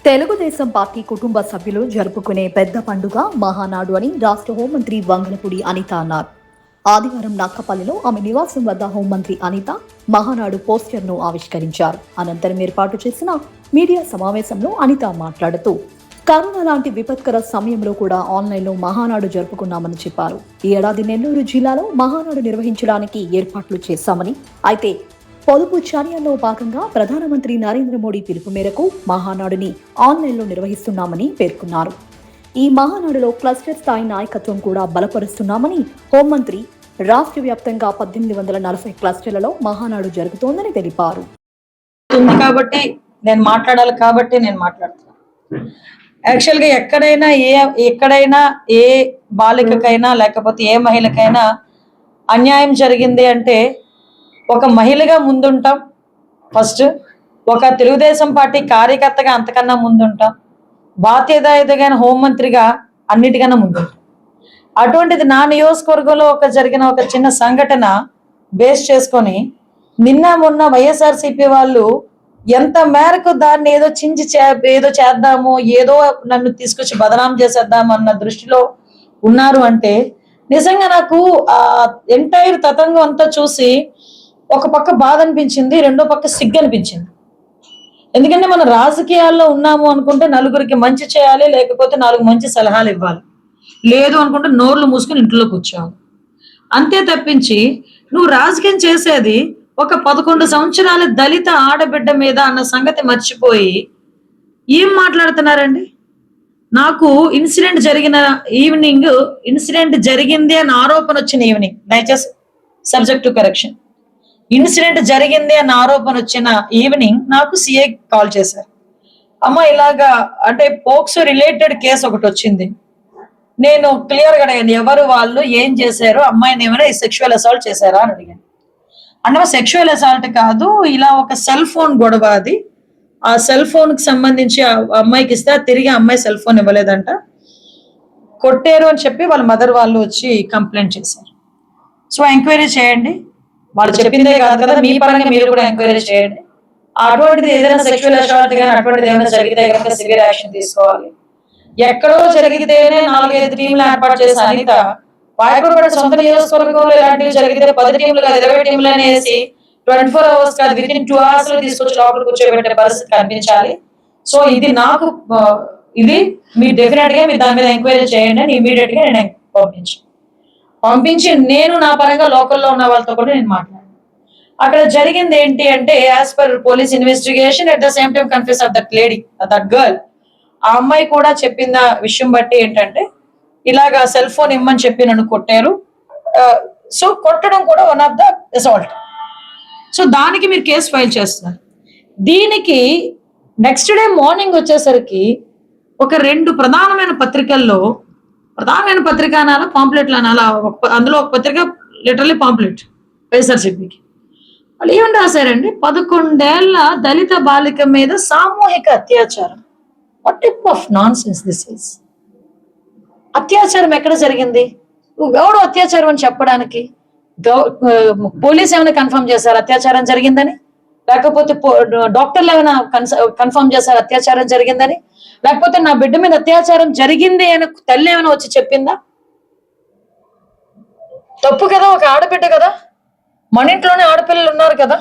Telugu Desam party కుటుంబ సభ్యులు జరుపుకునే పెద్ద పండుగ మహానాడు అని రాష్ట్ర హోంమంత్రి వంగలపూడి అనిత అన్నారు. ఆదివారం నక్కపల్లిలో ఆమె నివాసం వద్ద హోంమంత్రి అనిత మహానాడు పోస్టర్ను ఆవిష్కరించారు. అనంతరం ఏర్పాటు చేసిన మీడియా సమావేశంలో అనిత మాట్లాడుతూ కరోనా లాంటి విపత్కర సమయంలో కూడా ఆన్లైన్లో మహానాడు జరుపుకున్నామని చెప్పారు. ఈ ఏడాది నెల్లూరు జిల్లాలో మహానాడు నిర్వహించడానికి ఏర్పాట్లు చేశామని, అయితే పొదుపు చర్యల్లో భాగంగా ప్రధానమంత్రి నరేంద్ర మోడీ పిలుపు మేరకు మహానాడుని ఆన్లైన్లో నిర్వహిస్తున్నామని పేర్కొన్నారు. ఈ మహానాడులో క్లస్టర్ స్థాయి నాయకత్వం కూడా బలపరుస్తున్నామని హోంమంత్రి రాష్ట్ర వ్యాప్తంగా 1840 క్లస్టర్లలో మహానాడు జరుగుతోందని తెలిపారు. కాబట్టి నేను మాట్లాడాలి కాబట్టి నేను మాట్లాడుతున్నాను. యాక్చువల్గా ఎక్కడైనా ఏ బాలికకైనా లేకపోతే ఏ మహిళకైనా అన్యాయం జరిగింది అంటే ఒక మహిళగా ముందుంటాం. ఫస్ట్ ఒక తెలుగుదేశం పార్టీ కార్యకర్తగా అంతకన్నా ముందుంటాం. బాధ్యతాయుతమైన హోంమంత్రిగా అన్నిటికన్నా ముందుంటాం. అటువంటిది నా నియోజకవర్గంలో జరిగిన ఒక చిన్న సంఘటన బేస్ చేసుకొని నిన్న మొన్న వైఎస్ఆర్సీపీ వాళ్ళు ఎంత మేరకు దాన్ని ఏదో చేద్దాము, ఏదో నన్ను తీసుకొచ్చి బదనాం చేసేద్దాము అన్న దృష్టిలో ఉన్నారు అంటే నిజంగా నాకు ఆ ఎంటైర్ తతంగం అంతా చూసి ఒక పక్క బాధ అనిపించింది, రెండో పక్క సిగ్గు అనిపించింది. ఎందుకంటే మనం రాజకీయాల్లో ఉన్నాము అనుకుంటే నలుగురికి మంచి చేయాలి, లేకపోతే 4 మంచి సలహాలు ఇవ్వాలి. లేదు అనుకుంటే నోర్లు మూసుకుని ఇంట్లో కూర్చోవాలి. అంతే తప్పించి నువ్వు రాజకీయం చేసేది ఒక 11 సంవత్సరాల దళిత ఆడబిడ్డ మీద అన్న సంగతి మర్చిపోయి ఏం మాట్లాడుతున్నారండి? నాకు ఇన్సిడెంట్ జరిగింది అని ఆరోపణ వచ్చిన ఈవినింగ్, దయచేసి సబ్జెక్ట్ టు కరెక్షన్, ఇన్సిడెంట్ జరిగింది అన్న ఆరోపణ వచ్చిన ఈవినింగ్ నాకు సిఐ కాల్ చేశారు. అమ్మ ఇలాగా అంటే పోక్సో రిలేటెడ్ కేసు ఒకటి వచ్చింది, నేను క్లియర్ గా అడిగాను ఎవరు వాళ్ళు, ఏం చేశారు, అమ్మాయిని ఏమైనా సెక్షువల్ అసాల్ట్ చేశారా అని అడిగాను. అంటే సెక్షువల్ అసాల్ట్ కాదు, ఇలా ఒక సెల్ ఫోన్ గొడవ, అది ఆ సెల్ ఫోన్ కి సంబంధించి ఆ అమ్మాయికి ఇస్తే తిరిగి అమ్మాయి సెల్ ఫోన్ ఇవ్వలేదంట, కొట్టారు అని చెప్పి వాళ్ళ మదర్ వాళ్ళు వచ్చి కంప్లైంట్ చేశారు. సో ఎంక్వైరీ చేయండి, వాళ్ళు చెప్పిందే కాదు కదా, మీ పరంగా మీరు కూడా ఎంక్వైరీ చేయండి. అటువంటిది ఏదైనా సెక్షువల్ అసాల్ట్ కానీ అటువంటిది ఏమైనా జరిగితే కనుక సివియర్ యాక్షన్ తీసుకోవాలి. ఎక్కడో జరిగితేనే 4-5 టీంలు ఏర్పాటు చేసి అనిత వాయపూడ సొంత నియోజకవర్గంలో ఇలాంటివి జరిగితే 10 టీంలు కాదు 20 టీంలు అనేసి 24 hours కాదు వితిన్ 2 hours లో తీసుకొచ్చి లోపల కూర్చోబెట్టే పరిస్థితి కనిపించాలి. సో ఇది నాకు ఇది మీరు డెఫినెట్ గా మీరు దాని మీద ఎంక్వైరీ చేయండి అని ఇమీడియట్ గా నేను పంపించి నేను నా పరంగా లోకల్లో ఉన్న వాళ్ళతో కూడా నేను మాట్లాడాను. అక్కడ జరిగింది ఏంటి అంటే as per police investigation at the same time confuse of that lady, that girl, ఆ అమ్మాయి కూడా చెప్పిన విషయం బట్టి ఏంటంటే ఇలాగా సెల్ ఫోన్ ఇమ్మని చెప్పి నన్ను కొట్టారు. సో కొట్టడం కూడా one of the assault. So దానికి మీరు కేసు ఫైల్ చేస్తున్నారు. దీనికి నెక్స్ట్ డే మార్నింగ్ వచ్చేసరికి ఒక 2 ప్రధానమైన పత్రికల్లో, ప్రధానమైన పత్రిక అనాలా పాంప్లెట్లు అనాలా, అందులో ఒక పత్రిక లిటరల్లీ పాంప్లెట్ వైఎస్ఆర్సీపీకి, వాళ్ళు ఏమని రాశారండి, 11 ఏళ్ల దళిత బాలిక మీద సామూహిక అత్యాచారం. What type of non sense this is? అత్యాచారం ఎక్కడ జరిగింది? ఎవడు అత్యాచారం అని చెప్పడానికి? పోలీస్ ఏమైనా కన్ఫర్మ్ చేశారు అత్యాచారం జరిగిందని? లేకపోతే డాక్టర్లు ఏమైనా కన్ఫర్మ్ చేశారు అత్యాచారం జరిగిందని? లేకపోతే నా బిడ్డ మీద అత్యాచారం జరిగింది అని తల్లి ఏమైనా వచ్చి చెప్పిందా? తప్పు కదా, ఒక ఆడబిడ్డ కదా, మన ఇంట్లోనే ఆడపిల్లలు ఉన్నారు కదా,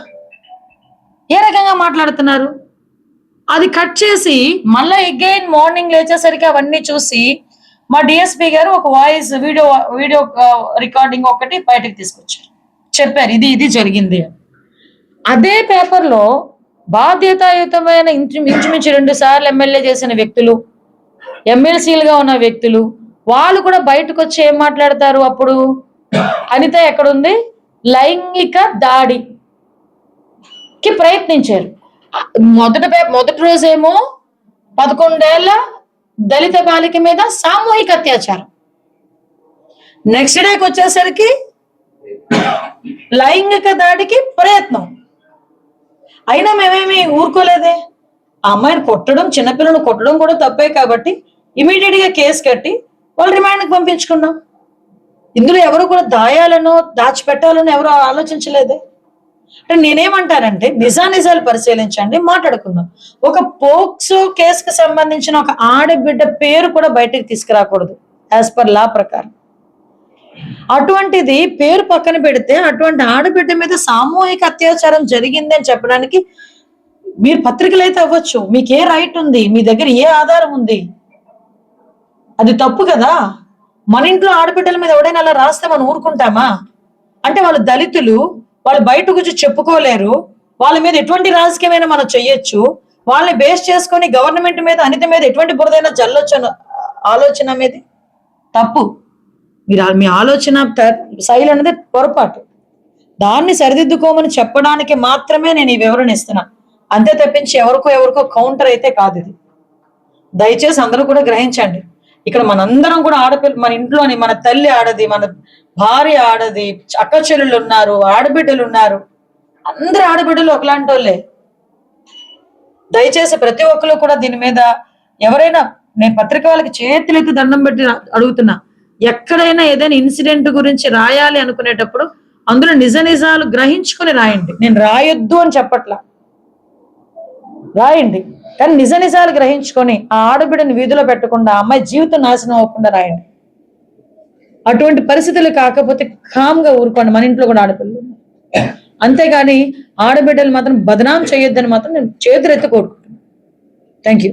ఏ రకంగా మాట్లాడుతున్నారు? అది కట్ చేసి మళ్ళీ అగైన్ మార్నింగ్ లేచేసరికి అవన్నీ చూసి మా డిఎస్పీ గారు ఒక వాయిస్ వీడియో రికార్డింగ్ ఒకటి బయటకు తీసుకొచ్చారు, చెప్పారు ఇది జరిగింది అని. అదే పేపర్లో బాధ్యతాయుతమైన ఇంచుమించు 2 సార్లు ఎమ్మెల్యే చేసిన వ్యక్తులు, ఎమ్మెల్సీలుగా ఉన్న వ్యక్తులు, వాళ్ళు కూడా బయటకు వచ్చి ఏం మాట్లాడతారు? అప్పుడు అనిత ఎక్కడుంది, లైంగిక దాడికి ప్రయత్నించారు. మొదటి రోజేమో 11 ఏళ్ల దళిత బాలిక మీద సామూహిక అత్యాచారం, నెక్స్ట్ డేకి వచ్చేసరికి లైంగిక దాడికి ప్రయత్నం. అయినా మేమేమి ఊరుకోలేదే. ఆ అమ్మాయిని కొట్టడం, చిన్నపిల్లను కొట్టడం కూడా తప్పే కాబట్టి ఇమీడియట్ గా కేసు కట్టి వాళ్ళు రిమాండ్కి పంపించుకున్నాం. ఇందులో ఎవరు కూడా దాయాలనో దాచిపెట్టాలనో ఎవరు ఆలోచించలేదే. అంటే నేనేమంటానంటే నిజానిజాలు పరిశీలించండి, మాట్లాడుకుందాం. ఒక పోక్సో కేసుకు సంబంధించిన ఒక ఆడబిడ్డ పేరు కూడా బయటకు తీసుకురాకూడదు యాజ్ పర్ లా ప్రకారం. అటువంటిది పేరు పక్కన పెడితే అటువంటి ఆడబిడ్డ మీద సామూహిక అత్యాచారం జరిగింది అని చెప్పడానికి మీరు పత్రికలు అయితే అవ్వచ్చు, మీకు ఏ రైట్ ఉంది, మీ దగ్గర ఏ ఆధారం ఉంది? అది తప్పు కదా. మన ఇంట్లో ఆడబిడ్డల మీద ఎవడైనా అలా రాస్తే మనం ఊరుకుంటామా? అంటే వాళ్ళు దళితులు, వాళ్ళు బయట గురించి చెప్పుకోలేరు, వాళ్ళ మీద ఎటువంటి రాజకీయమైనా మనం చెయ్యొచ్చు, వాళ్ళని బేస్ చేసుకొని గవర్నమెంట్ మీద అనిత మీద ఎటువంటి బురదైనా జల్లొచ్చు ఆలోచన మీద తప్పు. మీ ఆలోచన శైలి అనేది పొరపాటు. దాన్ని సరిదిద్దుకోమని చెప్పడానికి మాత్రమే నేను ఈ వివరణ ఇస్తున్నా, అంతే తప్పించి ఎవరికో కౌంటర్ అయితే కాదు ఇది. దయచేసి అందరూ కూడా గ్రహించండి. ఇక్కడ మనందరం కూడా ఆడపిల్ల, మన ఇంట్లోని మన తల్లి ఆడది, మన భార్య ఆడది, అక్క చెల్లెళ్ళు ఉన్నారు, ఆడబిడ్డలు ఉన్నారు, అందరు ఆడబిడ్డలు ఒకలాంటి వాళ్ళే. దయచేసి ప్రతి ఒక్కరు కూడా దీని మీద ఎవరైనా, నేను పత్రిక వాళ్ళకి చేతులెత్తి దండం పెట్టి అడుగుతున్నా, ఎక్కడైనా ఏదైనా ఇన్సిడెంట్ గురించి రాయాలి అనుకునేటప్పుడు అందులో నిజ నిజాలు గ్రహించుకొని రాయండి. నేను రాయొద్దు అని చెప్పట్లా, రాయండి, కానీ నిజ నిజాలు గ్రహించుకొని ఆ ఆడబిడ్డని వీధిలో పెట్టకుండా, ఆ అమ్మాయి జీవితం నాశనం అవ్వకుండా రాయండి. అటువంటి పరిస్థితులు కాకపోతే కామ్గా ఊరుకోండి. మన ఇంట్లో కూడా ఆడపిల్లలు, అంతేగాని ఆడబిడ్డలు మాత్రం బదనాం చేయొద్దని మాత్రం నేను చేతులెత్తి కోరుకుంటున్నాను. Thank you.